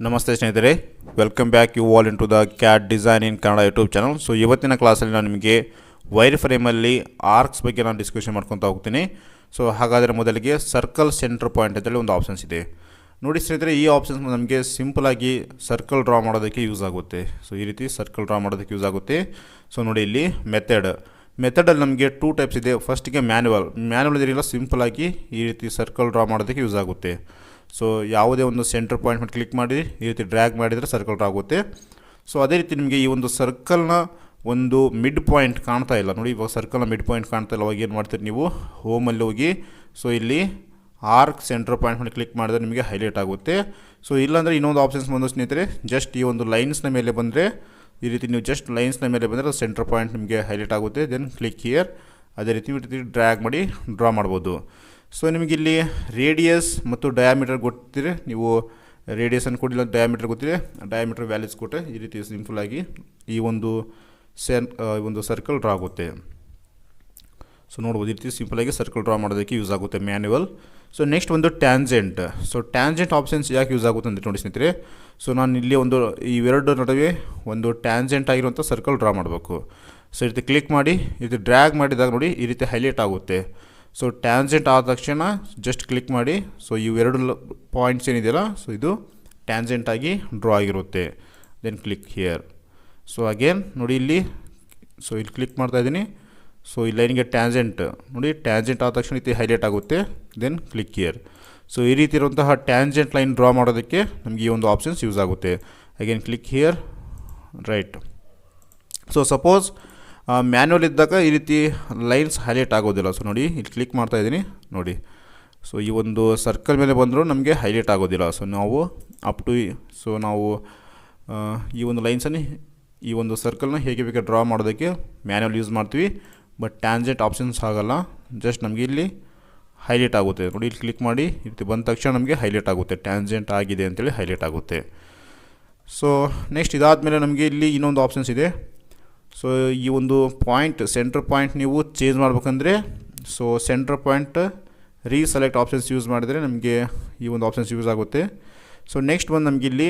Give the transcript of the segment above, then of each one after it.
ನಮಸ್ತೆ ಸ್ನೇಹಿತರೆ, welcome back you all into the CAD design in Kannada YouTube channel. So ಇವತ್ತಿನ ಕ್ಲಾಸಲ್ಲಿ ನಾನು ನಿಮಗೆ ವೈರ್ ಫ್ರೇಮಲ್ಲಿ ಆರ್ಕ್ಸ್ ಬಗ್ಗೆ ನಾನು ಡಿಸ್ಕಷನ್ ಮಾಡ್ಕೊತಾ ಹೋಗ್ತೀನಿ. ಸೊ ಹಾಗಾದರೆ ಮೊದಲಿಗೆ ಸರ್ಕಲ್ ಸೆಂಟರ್ ಪಾಯಿಂಟ್ ಅಂತೇಳಿ ಒಂದು ಆಪ್ಷನ್ಸ್ ಇದೆ ನೋಡಿ ಸ್ನೇಹಿತರೆ. ಈ ಆಪ್ಷನ್ಸ್ ನಮಗೆ ಸಿಂಪಲಾಗಿ ಸರ್ಕಲ್ ಡ್ರಾ ಮಾಡೋದಕ್ಕೆ ಯೂಸ್ ಆಗುತ್ತೆ. ಸೊ ಈ ರೀತಿ ಸರ್ಕಲ್ ಡ್ರಾ ಮಾಡೋದಕ್ಕೆ ಯೂಸ್ ಆಗುತ್ತೆ. ಸೊ ನೋಡಿ ಇಲ್ಲಿ ಮೆಥಡಲ್ಲಿ ನಮಗೆ ಟೂ ಟೈಪ್ಸ್ ಇದೆ. ಫಸ್ಟಿಗೆ ಮ್ಯಾನ್ಯುವಲ್ ಇದೆಯಲ್ಲ, ಸಿಂಪಲಾಗಿ ಈ ರೀತಿ ಸರ್ಕಲ್ ಡ್ರಾ ಮಾಡೋದಕ್ಕೆ ಯೂಸ್ ಆಗುತ್ತೆ. ಸೊ ಯಾವುದೇ ಒಂದು ಸೆಂಟರ್ ಪಾಯಿಂಟ್ ಮೇಲೆ ಕ್ಲಿಕ್ ಮಾಡಿ ಈ ರೀತಿ ಡ್ರ್ಯಾಗ್ ಮಾಡಿದರೆ ಸರ್ಕಲ್ ಡ್ರಾ ಆಗುತ್ತೆ. ಸೊ ಅದೇ ರೀತಿ ನಿಮಗೆ ಈ ಒಂದು ಸರ್ಕಲ್ನ ಒಂದು ಮಿಡ್ ಪಾಯಿಂಟ್ ಕಾಣ್ತಾ ಇಲ್ಲ ನೋಡಿ. ಇವಾಗ ಸರ್ಕಲ್ನ ಮಿಡ್ ಪಾಯಿಂಟ್ ಕಾಣ್ತಾ ಇಲ್ಲ. ಅವಾಗ ಏನು ಮಾಡ್ತೀರಿ ನೀವು, ಹೋಮಲ್ಲಿ ಹೋಗಿ ಸೊ ಇಲ್ಲಿ ಆರ್ಕ್ ಸೆಂಟರ್ ಪಾಯಿಂಟ್ ಮೇಲೆ ಕ್ಲಿಕ್ ಮಾಡಿದ್ರೆ ನಿಮಗೆ ಹೈಲೈಟ್ ಆಗುತ್ತೆ. ಸೊ ಇಲ್ಲಾಂದರೆ ಇನ್ನೊಂದು ಆಪ್ಷನ್ಸ್ ಬಂದು ಸ್ನೇಹಿತರೆ, ಜಸ್ಟ್ ಈ ಒಂದು ಲೈನ್ಸ್ನ ಮೇಲೆ ಬಂದರೆ ಈ ರೀತಿ ನೀವು ಜಸ್ಟ್ ಲೈನ್ಸ್ನ ಮೇಲೆ ಬಂದರೆ ಸೆಂಟರ್ ಪಾಯಿಂಟ್ ನಿಮಗೆ ಹೈಲೈಟ್ ಆಗುತ್ತೆ. Then click here. ಅದೇ ರೀತಿ ಡ್ರ್ಯಾಗ್ ಮಾಡಿ ಡ್ರಾ ಮಾಡ್ಬೋದು. ಸೊ ನಿಮಗಿಲ್ಲಿ ರೇಡಿಯಸ್ ಮತ್ತು ಡಯಾಮೀಟರ್ ಗೊತ್ತಿದ್ರೆ ನೀವು ರೇಡಿಯಸನ್ನು ಕೊಟ್ಟಿಲ್ಲ, ಡಯಾಮೀಟರ್ ಗೊತ್ತಿದೆ, ಡಯಾಮೀಟರ್ ವ್ಯಾಲ್ಯೂಸ್ ಕೊಟ್ಟರೆ ಈ ರೀತಿ ಸಿಂಪಲಾಗಿ ಈ ಒಂದು ಸರ್ಕಲ್ ಡ್ರಾ ಆಗುತ್ತೆ. ಸೊ ನೋಡ್ಬೋದು, ಈ ರೀತಿ ಸಿಂಪಲಾಗಿ ಸರ್ಕಲ್ ಡ್ರಾ ಮಾಡೋದಕ್ಕೆ ಯೂಸ್ ಆಗುತ್ತೆ ಮ್ಯಾನ್ಯುವಲ್. ಸೊ ನೆಕ್ಸ್ಟ್ ಒಂದು ಟ್ಯಾಂಜೆಂಟ್. ಸೊ ಟ್ಯಾಂಜೆಂಟ್ ಆಪ್ಷನ್ಸ್ ಯಾಕೆ ಯೂಸ್ ಆಗುತ್ತೆ ಅಂತ ನೋಡಿ ಸ್ನೇಹಿತರೆ. ಸೊ ನಾನು ಇಲ್ಲಿ ಇವೆರಡು ನಡುವೆ ಒಂದು ಟ್ಯಾಂಜೆಂಟ್ ಆಗಿರುವಂಥ ಸರ್ಕಲ್ ಡ್ರಾ ಮಾಡಬೇಕು. ಸೊ ಈ ರೀತಿ ಕ್ಲಿಕ್ ಮಾಡಿ ಈ ರೀತಿ ಡ್ರ್ಯಾಗ್ ಮಾಡಿದಾಗ ನೋಡಿ ಈ ರೀತಿ ಹೈಲೈಟ್ ಆಗುತ್ತೆ. ಸೊ ಟ್ಯಾಂಜೆಂಟ್ ಆದ ತಕ್ಷಣ ಜಸ್ಟ್ ಕ್ಲಿಕ್ ಮಾಡಿ. ಸೊ ಇವೆರಡು ಪಾಯಿಂಟ್ಸ್ ಏನಿದೆಯಲ್ಲ, ಸೊ ಇದು ಟ್ಯಾಂಜೆಂಟ್ ಆಗಿ ಡ್ರಾ ಆಗಿರುತ್ತೆ. Then click here. So again ನೋಡಿ ಇಲ್ಲಿ, ಸೊ ಇಲ್ಲಿ ಕ್ಲಿಕ್ ಮಾಡ್ತಾ ಇದ್ದೀನಿ. ಸೊ ಈ ಲೈನ್ಗೆ ಟ್ಯಾಂಜೆಂಟ್ ನೋಡಿ, ಟ್ಯಾಂಜೆಂಟ್ ಆದ ತಕ್ಷಣ ರೀತಿ ಹೈಲೈಟ್ ಆಗುತ್ತೆ. Then click here. ಸೊ ಈ ರೀತಿ ಇರುವಂತಹ ಟ್ಯಾಂಜೆಂಟ್ ಲೈನ್ ಡ್ರಾ ಮಾಡೋದಕ್ಕೆ ನಮಗೆ ಈ ಒಂದು ಆಪ್ಷನ್ಸ್ ಯೂಸ್ ಆಗುತ್ತೆ. Again click here, right. So suppose manual ಇದ್ದಾಗ ಈ ರೀತಿ ಲೈನ್ಸ್ ಹೈಲೈಟ್ ಆಗೋದಿಲ್ಲ. ಸೊ ನೋಡಿ ಇಲ್ಲಿ ಕ್ಲಿಕ್ ಮಾಡ್ತಾ ಇದ್ದೀನಿ ನೋಡಿ. ಸೊ ಈ ಒಂದು ಸರ್ಕಲ್ ಮೇಲೆ ಬಂದರೂ ನಮಗೆ ಹೈಲೈಟ್ ಆಗೋದಿಲ್ಲ. ಸೊ ನಾವು ನಾವು ಈ ಒಂದು ಲೈನ್ಸನ್ನು, ಈ ಒಂದು ಸರ್ಕಲ್ನ ಹೇಗೆ ಬೇಕಾದ್ರೆ ಡ್ರಾ ಮಾಡೋದಕ್ಕೆ ಮ್ಯಾನ್ಯುವಲ್ ಯೂಸ್ ಮಾಡ್ತೀವಿ. ಬಟ್ ಟ್ಯಾಂಜೆಂಟ್ ಆಪ್ಷನ್ಸ್ ಆಗಲ್ಲ, ಜಸ್ಟ್ ನಮಗೆ ಇಲ್ಲಿ ಹೈಲೈಟ್ ಆಗುತ್ತೆ ನೋಡಿ. ಇಲ್ಲಿ ಕ್ಲಿಕ್ ಮಾಡಿ ಈ ರೀತಿ ಬಂದ ತಕ್ಷಣ ನಮಗೆ ಹೈಲೈಟ್ ಆಗುತ್ತೆ, ಟ್ಯಾಂಜೆಂಟ್ ಆಗಿದೆ ಅಂತೇಳಿ ಹೈಲೈಟ್ ಆಗುತ್ತೆ. ಸೊ ನೆಕ್ಸ್ಟ್ ಇದಾದಮೇಲೆ ನಮಗೆ ಇಲ್ಲಿ ಇನ್ನೊಂದು ಆಪ್ಷನ್ಸ್ ಇದೆ. ಸೊ ಈ ಒಂದು ಪಾಯಿಂಟ್, ಸೆಂಟ್ರ್ ಪಾಯಿಂಟ್ ನೀವು ಚೇಂಜ್ ಮಾಡ್ಬೇಕಂದ್ರೆ so centre point reselect options use ಮಾಡಿದರೆ ನಮಗೆ ಈ ಒಂದು ಆಪ್ಷನ್ಸ್ ಯೂಸ್ ಆಗುತ್ತೆ. ಸೊ ನೆಕ್ಸ್ಟ್ ಬಂದು ನಮಗೆ ಇಲ್ಲಿ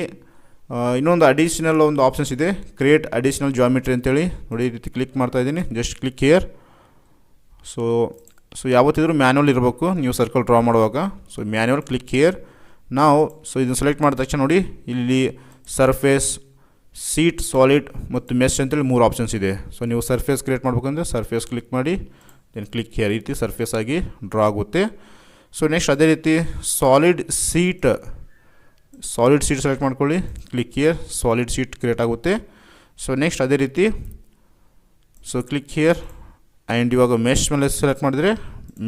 ಇನ್ನೊಂದು ಅಡಿಷ್ನಲ್ ಒಂದು ಆಪ್ಷನ್ಸ್ ಇದೆ, ಕ್ರಿಯೇಟ್ ಅಡಿಷ್ನಲ್ ಜಾಮಿಟ್ರಿ ಅಂತೇಳಿ ನೋಡಿ. ಈ ರೀತಿ ಕ್ಲಿಕ್ ಮಾಡ್ತಾ ಇದ್ದೀನಿ, ಜಸ್ಟ್ ಕ್ಲಿಕ್ ಹಿಯರ್. ಸೊ ಯಾವತ್ತಿದ್ರೂ ಮ್ಯಾನ್ಯುವಲ್ ಇರಬೇಕು ನೀವು ಸರ್ಕಲ್ ಡ್ರಾ ಮಾಡುವಾಗ. ಸೊ ಮ್ಯಾನ್ಯುವಲ್, ಕ್ಲಿಕ್ ಹಿಯರ್ ನಾವು. ಸೊ ಇದನ್ನು ಸೆಲೆಕ್ಟ್ ಮಾಡಿದ ತಕ್ಷಣ ನೋಡಿ ಇಲ್ಲಿ ಸರ್ಫೇಸ್, ಸೀಟ್, ಸಾಲಿಡ್ ಮತ್ತು ಮೆಶ್ ಅಂತೇಳಿ 3 ಆಪ್ಷನ್ಸ್ ಇದೆ. ಸೊ ನೀವು ಸರ್ಫೇಸ್ ಕ್ರಿಯೇಟ್ ಮಾಡ್ಬೇಕಂದ್ರೆ ಸರ್ಫೇಸ್ ಕ್ಲಿಕ್ ಮಾಡಿ, ದೆನ್ ಕ್ಲಿಕ್ ಹಿಯರ್. ಈ ರೀತಿ ಸರ್ಫೇಸ್ ಆಗಿ ಡ್ರಾ ಆಗುತ್ತೆ. ಸೊ ನೆಕ್ಸ್ಟ್ ಅದೇ ರೀತಿ ಸಾಲಿಡ್ ಸೀಟ್ ಸೆಲೆಕ್ಟ್ ಮಾಡ್ಕೊಳ್ಳಿ, click here. Solid seat create ಆಗುತ್ತೆ. ಸೊ ನೆಕ್ಸ್ಟ್ ಅದೇ ರೀತಿ ಸೊ ಕ್ಲಿಕ್ ಹಿಯರ್ ಆ್ಯಂಡ್ ಇವಾಗ ಮೆಶ್ ಮೇಲೆ ಸೆಲೆಕ್ಟ್ ಮಾಡಿದರೆ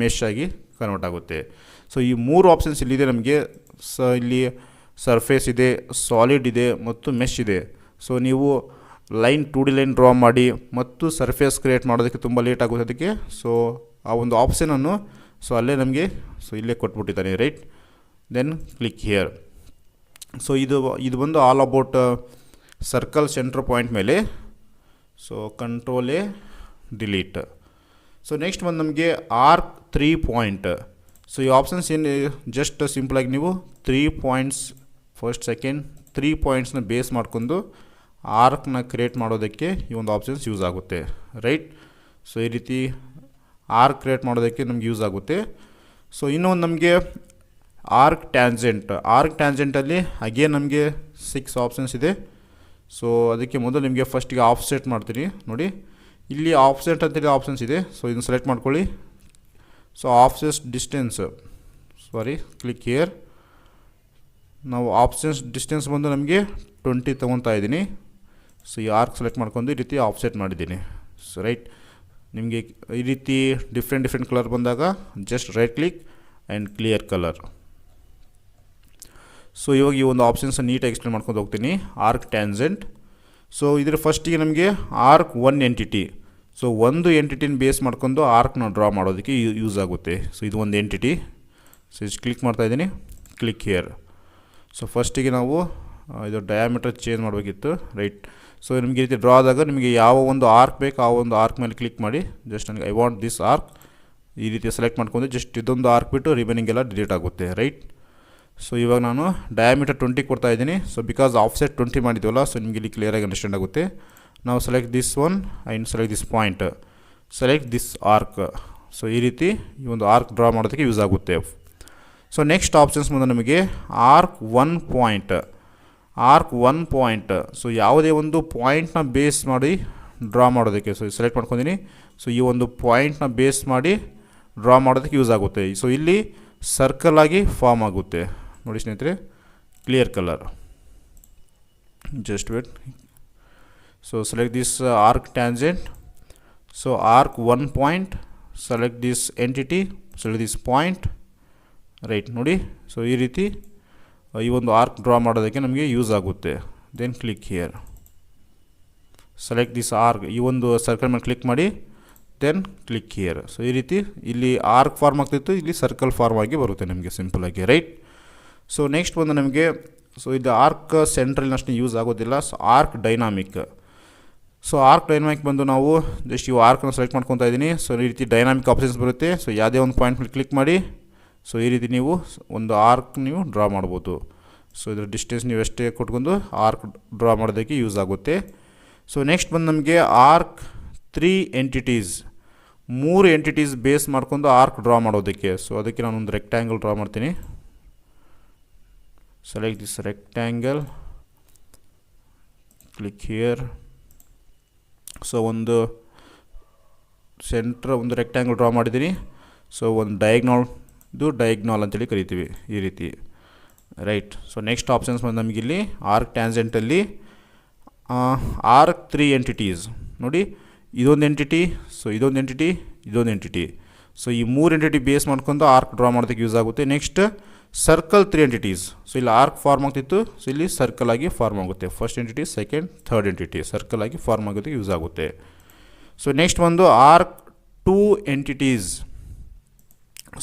ಮೆಶ್ ಆಗಿ ಕನ್ವರ್ಟ್ ಆಗುತ್ತೆ. ಸೊ ಈ 3 ಆಪ್ಷನ್ಸ್ ಇಲ್ಲಿದೆ ನಮಗೆ. ಸೊ ಇಲ್ಲಿ ಸರ್ಫೇಸ್ ಇದೆ, ಸಾಲಿಡ್ ಇದೆ ಮತ್ತು ಮೆಶ್ ಇದೆ. ಸೊ ನೀವು ಲೈನ್ 2D ಲೈನ್ ಡ್ರಾ ಮಾಡಿ ಮತ್ತು ಸರ್ಫೇಸ್ ಕ್ರಿಯೇಟ್ ಮಾಡೋದಕ್ಕೆ ತುಂಬ ಲೇಟ್ ಆಗುತ್ತೆ. ಅದಕ್ಕೆ ಸೊ ಆ ಒಂದು ಆಪ್ಷನನ್ನು ಸೊ ಅಲ್ಲೇ ನಮಗೆ ಸೊ ಇಲ್ಲೇ ಕೊಟ್ಬಿಟ್ಟಿದ್ದಾನೆ, right. Then click here. So ಇದು ಬಂದು all about circle centre point ಮೇಲೆ. So control A, delete. So next ಬಂದು ನಮಗೆ ಆರ್ಕ್ 3 ಪಾಯಿಂಟ್. ಸೊ ಈ ಆಪ್ಷನ್ಸ್ ಏನು, ಜಸ್ಟ್ ಸಿಂಪಲಾಗಿ ನೀವು 3 ಪಾಯಿಂಟ್ಸ್, ಫಸ್ಟ್ ಸೆಕೆಂಡ್ 3 ಪಾಯಿಂಟ್ಸ್ನ ಬೇಸ್ ಮಾಡ್ಕೊಂಡು ಆರ್ಕ್ನ ಕ್ರಿಯೇಟ್ ಮಾಡೋದಕ್ಕೆ ಈ ಒಂದು ಆಪ್ಷನ್ಸ್ ಯೂಸ್ ಆಗುತ್ತೆ, ರೈಟ್. ಸೊ ಈ ರೀತಿ ಆರ್ಕ್ ಕ್ರಿಯೇಟ್ ಮಾಡೋದಕ್ಕೆ ನಮ್ಗೆ ಯೂಸ್ ಆಗುತ್ತೆ. ಸೊ ಇನ್ನೊಂದು ನಮಗೆ ಆರ್ಕ್ ಟ್ಯಾಂಜೆಂಟಲ್ಲಿ ಅಗೇನ್ ನಮಗೆ 6 ಆಪ್ಷನ್ಸ್ ಇದೆ. ಸೊ ಅದಕ್ಕೆ ಮೊದಲು ನಿಮಗೆ ಫಸ್ಟಿಗೆ ಆಫ್ಸೆಟ್ ಮಾಡ್ತೀನಿ ನೋಡಿ. ಇಲ್ಲಿ ಆಫ್ಸೆಟ್ ಅಂತೇಳಿ ಆಪ್ಷನ್ಸ್ ಇದೆ. ಸೊ ಇದನ್ನು ಸೆಲೆಕ್ಟ್ ಮಾಡ್ಕೊಳ್ಳಿ. So offset distance, click here. ನಾವು ಆಪ್ಷನ್ಸ್ ಡಿಸ್ಟೆನ್ಸ್ ಬಂದು ನಮಗೆ 20 ತೊಗೊತಾ ಇದ್ದೀನಿ. ಸೊ ಈ ಆರ್ಕ್ ಸೆಲೆಕ್ಟ್ ಮಾಡ್ಕೊಂಡು ಈ ರೀತಿ ಆಫ್ಸೆಟ್ ಮಾಡಿದ್ದೀನಿ. ಸೊ ರೈಟ್, ನಿಮಗೆ ಈ ರೀತಿ ಡಿಫ್ರೆಂಟ್ ಕಲರ್ ಬಂದಾಗ just right click and clear colour. So ಇವಾಗ ಈ ಒಂದು ಆಪ್ಷನ್ಸ್ ನೀಟಾಗಿ ಎಕ್ಸ್ಪ್ಲೇನ್ ಮಾಡ್ಕೊಂಡು ಹೋಗ್ತೀನಿ. Arc tangent. ಸೊ ಇದರ ಫಸ್ಟಿಗೆ ನಮಗೆ ಆರ್ಕ್ 1 ಎಂಟಿಟಿ. ಸೊ ಒಂದು ಎಂಟಿಟಿನ ಬೇಸ್ ಮಾಡ್ಕೊಂಡು ಆರ್ಕ್ನ ಡ್ರಾ ಮಾಡೋದಕ್ಕೆ ಯೂಸ್ ಆಗುತ್ತೆ. ಸೊ ಇದು ಒಂದು ಎಂಟಿಟಿ. ಸೊ ಇಷ್ಟು ಕ್ಲಿಕ್ ಮಾಡ್ತಾ ಇದ್ದೀನಿ, ಕ್ಲಿಕ್ ಹಿಯರ್. ಸೊ ಫಸ್ಟಿಗೆ ನಾವು ಇದು ಡಯಾಮೀಟರ್ ಚೇಂಜ್ ಮಾಡಬೇಕಿತ್ತು, ರೈಟ್. ಸೊ ನಿಮಗೆ ಈ ರೀತಿ ಡ್ರಾ ಆದಾಗ ನಿಮಗೆ ಯಾವ ಒಂದು ಆರ್ಕ್ ಬೇಕು ಆ ಒಂದು ಆರ್ಕ್ ಮೇಲೆ ಕ್ಲಿಕ್ ಮಾಡಿ. ಜಸ್ಟ್ ನನಗೆ ಐ ವಾಂಟ್ ದಿಸ್ ಆರ್ಕ್ ಈ ರೀತಿ ಸೆಲೆಕ್ಟ್ ಮಾಡ್ಕೊಂಡು ಜಸ್ಟ್ ಇದೊಂದು ಆರ್ಕ್ ಬಿಟ್ಟು ರಿಮೈನಿಂಗ್ ಎಲ್ಲ ಡಿಲೀಟ್ ಆಗುತ್ತೆ, ರೈಟ್. ಸೊ ಇವಾಗ ನಾನು ಡಯಾಮೀಟರ್ 20 ಕೊಡ್ತಾ ಇದ್ದೀನಿ. ಸೊ ಬಿಕಾಸ್ ಆಫ್ಸೆಟ್ 20 ಮಾಡಿದ್ವಲ್ಲ, ಸೊ ನಿಮಗೆ ಇಲ್ಲಿ ಕ್ಲಿಯರಾಗಿ ಅಂಡರ್ಸ್ಟ್ಯಾಂಡ್ ಆಗುತ್ತೆ. ನಾವು select this one and select this point, select this arc. So ಈ ರೀತಿ ಈ ಒಂದು ಆರ್ಕ್ ಡ್ರಾ ಮಾಡೋದಕ್ಕೆ ಯೂಸ್ ಆಗುತ್ತೆ. ಸೊ ನೆಕ್ಸ್ಟ್ ಆಪ್ಷನ್ಸ್ ಮುಂದೆ ನಮಗೆ ಆರ್ಕ್ 1 ಪಾಯಿಂಟ್. ಸೊ ಯಾವುದೇ ಒಂದು ಪಾಯಿಂಟ್ನ ಬೇಸ್ ಮಾಡಿ ಡ್ರಾ ಮಾಡೋದಕ್ಕೆ, ಸೊ ಸೆಲೆಕ್ಟ್ ಮಾಡ್ಕೊಂಡಿನಿ. ಸೊ ಈ ಒಂದು ಪಾಯಿಂಟ್ನ ಬೇಸ್ ಮಾಡಿ ಡ್ರಾ ಮಾಡೋದಕ್ಕೆ ಯೂಸ್ ಆಗುತ್ತೆ. ಸೊ ಇಲ್ಲಿ ಸರ್ಕಲ್ ಆಗಿ ಫಾರ್ಮ್ ಆಗುತ್ತೆ ನೋಡಿ ಸ್ನೇಹಿತರೆ, clear colour. Just wait. So select this arc tangent. So arc 1 point, select this entity, select this point, right ನೋಡಿ. ಸೊ ಈ ರೀತಿ ಈ ಒಂದು ಆರ್ಕ್ ಡ್ರಾ ಮಾಡೋದಕ್ಕೆ ನಮಗೆ ಯೂಸ್ ಆಗುತ್ತೆ. Then click here, select this arc, ಈ ಒಂದು ಸರ್ಕಲ್ ಮೇಲೆ ಕ್ಲಿಕ್ ಮಾಡಿ, ದೆನ್ ಕ್ಲಿಕ್ ಹಿಯರ್. ಸೊ ಈ ರೀತಿ ಇಲ್ಲಿ ಆರ್ಕ್ ಫಾರ್ಮ್ ಆಗ್ತಿತ್ತು, ಇಲ್ಲಿ ಸರ್ಕಲ್ ಫಾರ್ಮ್ ಆಗಿ ಬರುತ್ತೆ ನಿಮಗೆ ಸಿಂಪಲಾಗಿ, ರೈಟ್. ಸೊ ನೆಕ್ಸ್ಟ್ ಬಂದು ನಮಗೆ, ಸೊ ಇದು ಆರ್ಕ್ ಸೆಂಟ್ರಲ್ ಅಷ್ಟು ಯೂಸ್ ಆಗೋದಿಲ್ಲ. So arc dynamic. So arc dynamic ಬಂದು ನಾವು ಜಸ್ಟ್ ಇವು ಆರ್ಕ್ನ ಸೆಲೆಕ್ಟ್ ಮಾಡ್ಕೊತಾ ಇದ್ದೀನಿ. ಸೊ ಈ ರೀತಿ ಡೈನಾಮಿಕ್ ಆಪ್ಷನ್ಸ್ ಬರುತ್ತೆ. ಸೊ ಯಾವುದೇ ಒಂದು ಪಾಯಿಂಟ್ ಮೇಲೆ ಕ್ಲಿಕ್ ಮಾಡಿ, ಸೊ ಈ ರೀತಿ ನೀವು ಒಂದು ಆರ್ಕ್ ನೀವು ಡ್ರಾ ಮಾಡ್ಬೋದು. ಸೊ ಇದರ ಡಿಸ್ಟೆನ್ಸ್ ನೀವು ಎಷ್ಟೇ ಕೊಟ್ಕೊಂಡು ಆರ್ಕ್ ಡ್ರಾ ಮಾಡೋದಕ್ಕೆ ಯೂಸ್ ಆಗುತ್ತೆ. ಸೊ ನೆಕ್ಸ್ಟ್ ಬಂದು ನಮಗೆ ಆರ್ಕ್ 3 ಎಂಟಿಟೀಸ್, 3 ಎಂಟಿಟೀಸ್ ಬೇಸ್ ಮಾಡ್ಕೊಂಡು ಆರ್ಕ್ ಡ್ರಾ ಮಾಡೋದಕ್ಕೆ. ಸೊ ಅದಕ್ಕೆ ನಾನೊಂದು ರೆಕ್ಟ್ಯಾಂಗಲ್ ಡ್ರಾ ಮಾಡ್ತೀನಿ. Select this rectangle, click here. So ಒಂದು ಸೆಂಟ್ರ್ ಒಂದು ರೆಕ್ಟ್ಯಾಂಗಲ್ ಡ್ರಾ ಮಾಡಿದ್ದೀನಿ. ಸೊ ಒಂದು ಡಯಾಗ್ನಲ್ ಅಂತೇಳಿ ಕರಿತೀವಿ ಈ ರೀತಿ, ರೈಟ್. ಸೊ ನೆಕ್ಸ್ಟ್ ಆಪ್ಷನ್ಸ್ ಬಂದು ನಮಗಿಲ್ಲಿ ಆರ್ಕ್ ಟ್ಯಾಂಜೆಂಟಲ್ಲಿ ಆರ್ಕ್ 3 ಎಂಟಿಟೀಸ್ ನೋಡಿ, ಇದೊಂದು ಎಂಟಿಟಿ, ಸೊ ಇದೊಂದು ಎಂಟಿಟಿ, ಇದೊಂದು ಎಂಟಿಟಿ. ಸೊ ಈ 3 ಎಂಟಿಟಿ ಬೇಸ್ ಮಾಡ್ಕೊಂಡು ಆರ್ಕ್ ಡ್ರಾ ಮಾಡೋದಕ್ಕೆ ಯೂಸ್ ಆಗುತ್ತೆ. Next circle 3 entities. ಸೊ ಇಲ್ಲಿ ಆರ್ಕ್ ಫಾರ್ಮ್ ಆಗ್ತಿತ್ತು, ಸೊ ಇಲ್ಲಿ ಸರ್ಕಲ್ ಆಗಿ ಫಾರ್ಮ್ ಆಗುತ್ತೆ. First entity, second, third entity circle ಆಗಿ ಫಾರ್ಮ್ ಆಗೋದಕ್ಕೆ ಯೂಸ್ ಆಗುತ್ತೆ. ಸೊ ನೆಕ್ಸ್ಟ್ ಒಂದು arc 2 entities.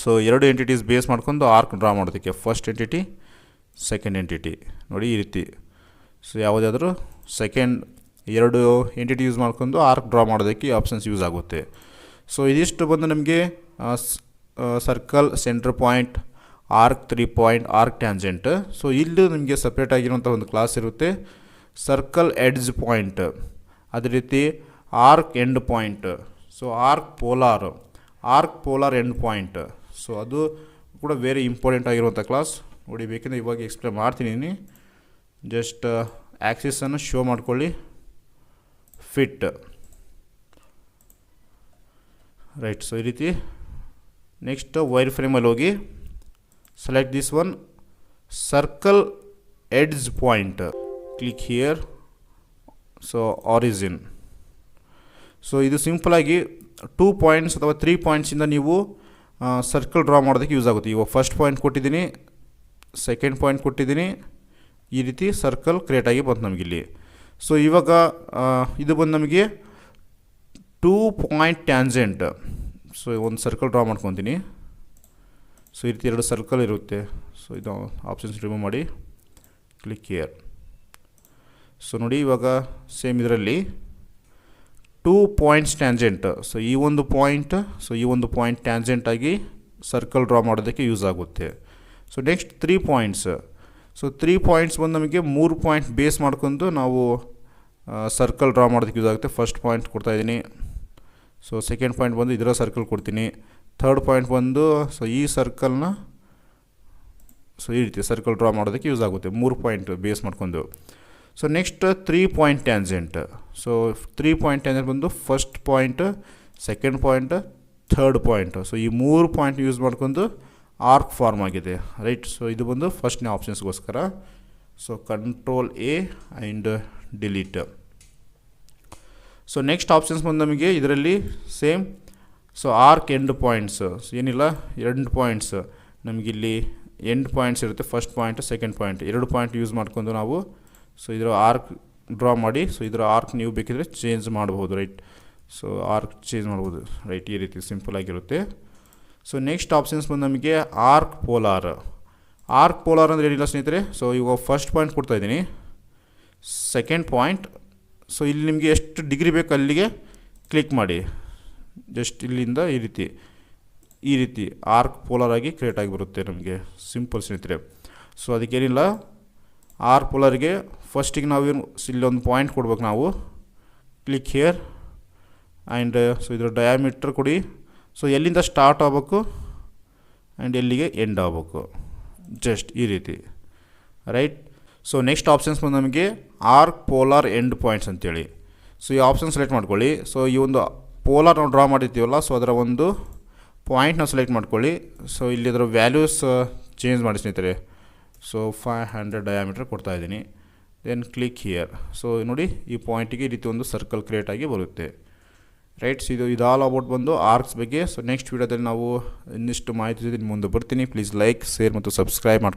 So 2 entities base ಮಾಡ್ಕೊಂಡು ಆರ್ಕ್ ಡ್ರಾ ಮಾಡೋದಕ್ಕೆ, ಫಸ್ಟ್ ಎಂಟಿಟಿ, ಸೆಕೆಂಡ್ ಎಂಟಿಟಿ ನೋಡಿ ಈ ರೀತಿ. ಸೊ ಯಾವುದಾದ್ರೂ ಸೆಕೆಂಡ್ 2 ಎಂಟಿಟಿ ಯೂಸ್ ಮಾಡ್ಕೊಂಡು ಆರ್ಕ್ ಡ್ರಾ ಮಾಡೋದಕ್ಕೆ ಆಪ್ಷನ್ಸ್ ಯೂಸ್ ಆಗುತ್ತೆ. ಸೊ ಇದಿಷ್ಟು ಬಂದು ನಮಗೆ circle, centre point, arc 3 point, arc tangent. So ಇಲ್ಲಿ ನಿಮಗೆ ಸಪ್ರೇಟ್ ಆಗಿರುವಂಥ ಒಂದು ಕ್ಲಾಸ್ ಇರುತ್ತೆ, ಸರ್ಕಲ್ ಎಡ್ಜ್ ಪಾಯಿಂಟ್, ಅದೇ ರೀತಿ arc end point, so arc polar end point. So ಅದು ಕೂಡ ವೆರಿ ಇಂಪಾರ್ಟೆಂಟ್ ಆಗಿರುವಂಥ ಕ್ಲಾಸ್ ನೋಡಿ. ಬೇಕೆಂದರೆ ಇವಾಗ ಎಕ್ಸ್ಪ್ಲೇನ್ ಮಾಡ್ತೀನಿ. ಜಸ್ಟ್ ಆ್ಯಕ್ಸಿಸನ್ನು ಶೋ ಮಾಡ್ಕೊಳ್ಳಿ, ಫಿಟ್, ರೈಟ್. ಸೊ ಈ ರೀತಿ ನೆಕ್ಸ್ಟ್ ವೈರ್ ಫ್ರೇಮಲ್ಲಿ ಹೋಗಿ select this one circle edge point, click here. So origin. So ಇದು ಸಿಂಪಲಾಗಿ 2 ಪಾಯಿಂಟ್ಸ್ ಅಥವಾ 3 ಪಾಯಿಂಟ್ಸಿಂದ ನೀವು ಸರ್ಕಲ್ ಡ್ರಾ ಮಾಡೋದಕ್ಕೆ ಯೂಸ್ ಆಗುತ್ತೆ. ಇವಾಗ ಫಸ್ಟ್ ಪಾಯಿಂಟ್ ಕೊಟ್ಟಿದ್ದೀನಿ, ಸೆಕೆಂಡ್ ಪಾಯಿಂಟ್ ಕೊಟ್ಟಿದ್ದೀನಿ, ಈ ರೀತಿ ಸರ್ಕಲ್ ಕ್ರಿಯೇಟ್ ಆಗಿ ಬಂತು ನಮಗಿಲ್ಲಿ. ಸೊ ಇವಾಗ ಇದು ಬಂದು ನಮಗೆ 2 ಪಾಯಿಂಟ್ ಟ್ಯಾಂಜೆಂಟ್. ಸೊ ಒಂದು ಸರ್ಕಲ್ ಡ್ರಾ ಮಾಡ್ಕೊತೀನಿ. ಸೊ ಈ ರೀತಿ 2 ಸರ್ಕಲ್ ಇರುತ್ತೆ. ಸೊ ಇದು ಆಪ್ಷನ್ಸ್ ರಿಮೂವ್ ಮಾಡಿ, ಕ್ಲಿಕ್ ಹಿಯರ್. ಸೊ ನೋಡಿ ಇವಾಗ ಸೇಮ್ ಇದರಲ್ಲಿ 2 ಪಾಯಿಂಟ್ಸ್ ಟ್ಯಾಂಜೆಂಟ್. ಸೊ ಈ ಒಂದು ಪಾಯಿಂಟ್ ಟ್ಯಾಂಜೆಂಟ್ ಆಗಿ ಸರ್ಕಲ್ ಡ್ರಾ ಮಾಡೋದಕ್ಕೆ ಯೂಸ್ ಆಗುತ್ತೆ. So next 3 points. So 3 points ಬಂದು ನಮಗೆ 3 ಪಾಯಿಂಟ್ ಬೇಸ್ ಮಾಡ್ಕೊಂಡು ನಾವು ಸರ್ಕಲ್ ಡ್ರಾ ಮಾಡೋದಕ್ಕೆ ಯೂಸ್ ಆಗುತ್ತೆ. ಫಸ್ಟ್ ಪಾಯಿಂಟ್ ಕೊಡ್ತಾಯಿದ್ದೀನಿ. ಸೊ ಸೆಕೆಂಡ್ ಪಾಯಿಂಟ್ ಬಂದು ಇದರ ಸರ್ಕಲ್ ಕೊಡ್ತೀನಿ. ಥರ್ಡ್ ಪಾಯಿಂಟ್ ಬಂದು ಸೊ ಈ ಸರ್ಕಲ್ನ ಸೊ ಈ ರೀತಿ ಸರ್ಕಲ್ ಡ್ರಾ ಮಾಡೋದಕ್ಕೆ ಯೂಸ್ ಆಗುತ್ತೆ, 3 ಪಾಯಿಂಟ್ ಬೇಸ್ ಮಾಡ್ಕೊಂಡು. So next 3 point tangent. So 3 point tangent ಬಂದು first point, second point, third point. So ಈ 3 ಪಾಯಿಂಟ್ ಯೂಸ್ ಮಾಡ್ಕೊಂಡು ಆರ್ಕ್ ಫಾರ್ಮ್ ಆಗಿದೆ, ರೈಟ್. ಸೊ ಇದು ಬಂದು ಫಸ್ಟ್ನೇ ಆಪ್ಷನ್ಸ್ಗೋಸ್ಕರ. So control A and delete. So next options ಬಂದು ನಮಗೆ ಇದರಲ್ಲಿ same. So arc end points. So ಏನಿಲ್ಲ, 2 ಪಾಯಿಂಟ್ಸ್ ನಮಗಿಲ್ಲಿ ಎಂಡ್ ಪಾಯಿಂಟ್ಸ್ ಇರುತ್ತೆ, first point, second point. 2 point use ಮಾಡ್ಕೊಂಡು ನಾವು ಸೊ ಇದರ ಆರ್ಕ್ ಡ್ರಾ ಮಾಡಿ, ಸೊ ಇದರ ಆರ್ಕ್ ನೀವು ಬೇಕಿದ್ರೆ ಚೇಂಜ್ ಮಾಡ್ಬೋದು, ರೈಟ್. ಸೊ ಆರ್ಕ್ ಚೇಂಜ್ ಮಾಡ್ಬೋದು, ರೈಟ್. ಈ ರೀತಿ ಸಿಂಪಲ್ ಆಗಿರುತ್ತೆ. ಸೊ ನೆಕ್ಸ್ಟ್ ಆಪ್ಷನ್ಸ್ ಬಂದು ನಮಗೆ ಆರ್ಕ್ ಪೋಲಾರ್. ಆರ್ಕ್ ಪೋಲಾರ್ ಅಂದರೆ ಏನಿಲ್ಲ ಸ್ನೇಹಿತರೆ. ಸೊ ಇವಾಗ ಫಸ್ಟ್ ಪಾಯಿಂಟ್ ಕೊಡ್ತಾಯಿದ್ದೀನಿ, ಸೆಕೆಂಡ್ ಪಾಯಿಂಟ್. ಸೊ ಇಲ್ಲಿ ನಿಮಗೆ ಎಷ್ಟು ಡಿಗ್ರಿ ಬೇಕು ಅಲ್ಲಿಗೆ ಕ್ಲಿಕ್ ಮಾಡಿ, ಜಸ್ಟ್ ಇಲ್ಲಿಂದ ಈ ರೀತಿ ಆರ್ಕ್ ಪೋಲಾರ್ ಆಗಿ ಕ್ರಿಯೇಟ್ ಆಗಿ ಬರುತ್ತೆ ನಮಗೆ, ಸಿಂಪಲ್ ಸ್ನೇಹಿತರೆ. ಸೊ ಅದಕ್ಕೇನಿಲ್ಲ, ಆರ್ ಪೋಲಾರ್ಗೆ ಫಸ್ಟಿಗೆ ನಾವು ಇಲ್ಲೊಂದು ಪಾಯಿಂಟ್ ಕೊಡ್ಬೇಕು ನಾವು. ಕ್ಲಿಕ್ ಹಿಯರ್ ಆ್ಯಂಡ್ ಸೊ ಇದರ ಡಯಾಮೀಟ್ರ್ ಕೊಡಿ. ಸೊ ಎಲ್ಲಿಂದ ಸ್ಟಾರ್ಟ್ ಆಗಬೇಕು ಆ್ಯಂಡ್ ಎಲ್ಲಿಗೆ ಎಂಡ್ ಆಗಬೇಕು, ಜಸ್ಟ್ ಈ ರೀತಿ, ರೈಟ್. ಸೊ ನೆಕ್ಸ್ಟ್ ಆಪ್ಷನ್ಸ್ ಬಂದು ನಮಗೆ ಆರ್ಕ್ ಪೋಲಾರ್ ಎಂಡ್ ಪಾಯಿಂಟ್ಸ್ ಅಂತೇಳಿ. ಸೊ ಈ ಆಪ್ಷನ್ ಸೆಲೆಕ್ಟ್ ಮಾಡ್ಕೊಳ್ಳಿ. ಸೊ ಈ ಒಂದು ಪೋಲಾರ್ ನಾವು ಡ್ರಾ ಮಾಡಿರ್ತೀವಲ್ಲ, ಸೊ ಅದರ ಒಂದು ಪಾಯಿಂಟ್ನ ಸೆಲೆಕ್ಟ್ ಮಾಡ್ಕೊಳ್ಳಿ. ಸೊ ಇಲ್ಲಿ ಅದರ ವ್ಯಾಲ್ಯೂಸ್ ಚೇಂಜ್ ಮಾಡಿ ಸ್ನೇಹಿತರೆ. ಸೊ 500 ಡಯಾಮೀಟರ್ ಕೊಡ್ತಾಯಿದ್ದೀನಿ. Then click here. ಸೊ ನೋಡಿ ಈ ಪಾಯಿಂಟಿಗೆ ಈ ರೀತಿ ಒಂದು ಸರ್ಕಲ್ ಕ್ರಿಯೇಟ್ ಆಗಿ ಬರುತ್ತೆ, ರೈಟ್. ಸೊ ಇದು ಆಲ್ ಅಬೌಟ್ ಬಂದು ಆರ್ಕ್ಸ್ ಬಗ್ಗೆ. ಸೊ ನೆಕ್ಸ್ಟ್ ವೀಡಿಯೋದಲ್ಲಿ ನಾವು ಇನ್ನಿಷ್ಟು ಮಾಹಿತಿ ಜೊತೆ ಮುಂದೆ ಬರ್ತೀನಿ. ಪ್ಲೀಸ್ ಲೈಕ್, ಶೇರ್ ಮತ್ತು ಸಬ್ಸ್ಕ್ರೈಬ್ ಮಾಡಿ.